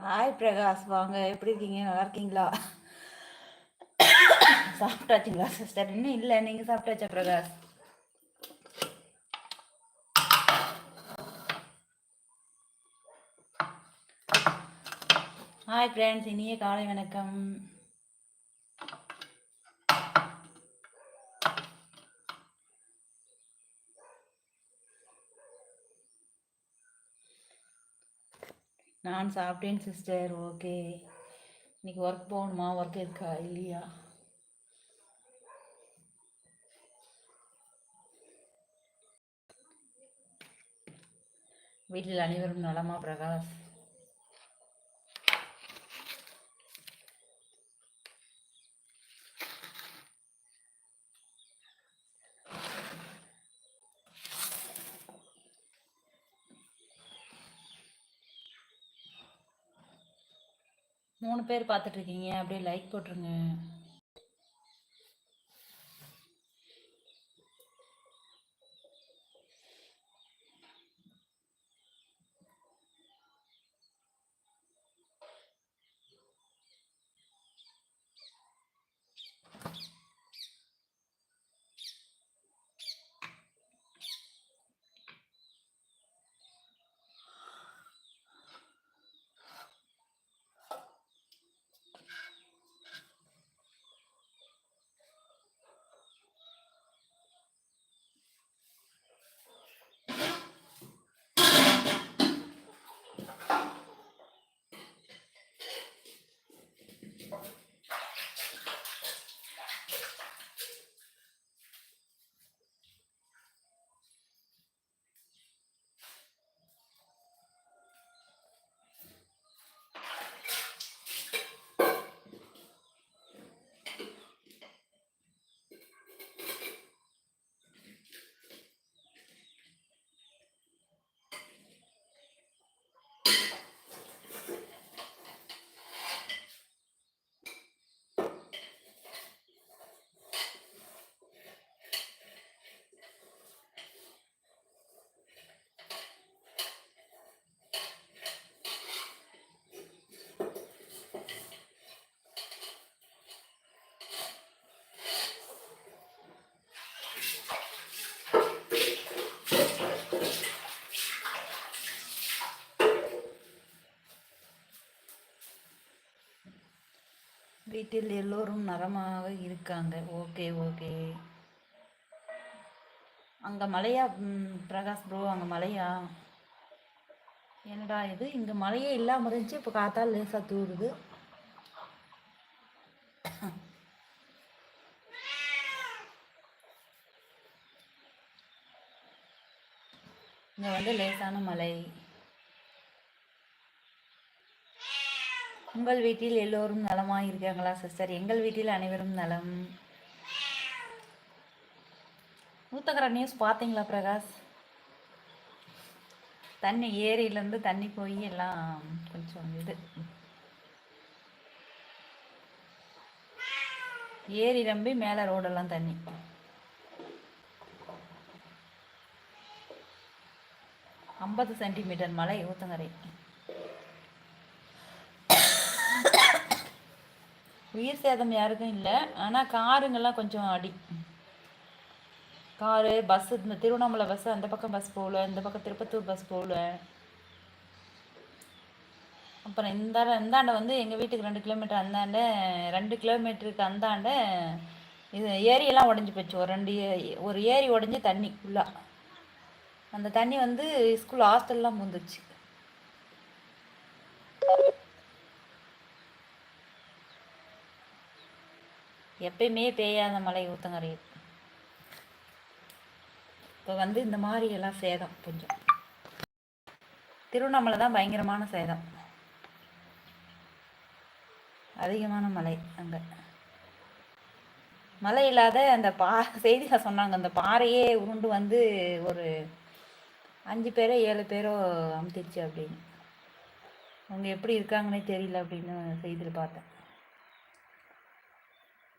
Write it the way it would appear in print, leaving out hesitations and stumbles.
Hi Prakash, வாங்க. எப்படி இருக்கீங்க? நல்லா இருக்கீங்களா? சாப்பிட்டாச்சுங்களா சிஸ்டர்? இன்னும் இல்லை, நீங்கள் சாப்பிட்டாச்சா பிரகாஷ்? ஹாய் ஃப்ரெண்ட்ஸ், இனிய காலை வணக்கம். நான் சாப்பிட்டேன் சிஸ்டர். ஓகே, இன்னைக்கு ஒர்க் போகணுமா? ஒர்க் இருக்கா இல்லையா? வீட்டில் அனைவரும் நலமா பிரகாஷ்? மூணு பேர் பார்த்துட்டு இருக்கீங்க, அப்படியே லைக் போட்டுருங்க. வீட்டில் எல்லோரும் நலமாக இருக்காங்க. Okay okay. அங்கே மழையா பிரகாஷ் ப்ரோ? அங்கே மழையா? என்னடா இது, இங்கே மழையே இல்லாமல் இருந்துச்சு, இப்போ காத்தால் லேசாக தூருது. இங்கே வந்து லேசான மழை. உங்கள் வீட்டில் எல்லோரும் நலமாக இருக்காங்களா சிஸ்டர்? எங்கள் வீட்டில் அனைவரும் நலம். ஊத்தகர நியூஸ் பார்த்தீங்களா பிரகாஷ்? தண்ணி ஏரியிலேருந்து தண்ணி போய் எல்லாம் கொஞ்சம் இது ஏரி நம்பி மேலே ரோடெல்லாம் தண்ணி. ஐம்பது சென்டிமீட்டர் மழை ஊத்தங்கரை. உயிர் சேதம் யாருக்கும் இல்லை, ஆனால் காருங்கெல்லாம் கொஞ்சம் அடி. காரு பஸ்ஸு, இந்த திருவண்ணாமலை பஸ்ஸு அந்த பக்கம் பஸ் போகல, இந்த பக்கம் திருப்பத்தூர் பஸ் போகல. அப்புறம் இந்தாண்ட வந்து எங்கள் வீட்டுக்கு 2 கிலோமீட்டர் அந்தாண்ட, 2 கிலோமீட்டருக்கு அந்தாண்ட இது ஏரியெல்லாம் உடஞ்சி போச்சு. ஒரு ஏரி உடஞ்சி தண்ணி ஃபுல்லாக. அந்த தண்ணி வந்து ஸ்கூல் ஹாஸ்டல்லாம் பூந்துச்சு. எப்பயுமே பெய்யாத மழை ஊத்தங்கரையில். இப்போ வந்து இந்த மாதிரி எல்லாம் சேதம் கொஞ்சம். திருவண்ணாமலை தான் பயங்கரமான சேதம், அதிகமான மழை. அங்கே மழை இல்லாத அந்த செய்தியில் சொன்னாங்க, அந்த பாறையே உருண்டு வந்து ஒரு 5 பேரோ 7 பேரோ அமுத்திடுச்சு அப்படின்னு. அவங்க எப்படி இருக்காங்கன்னே தெரியல அப்படின்னு செய்தியில் பார்த்தேன்.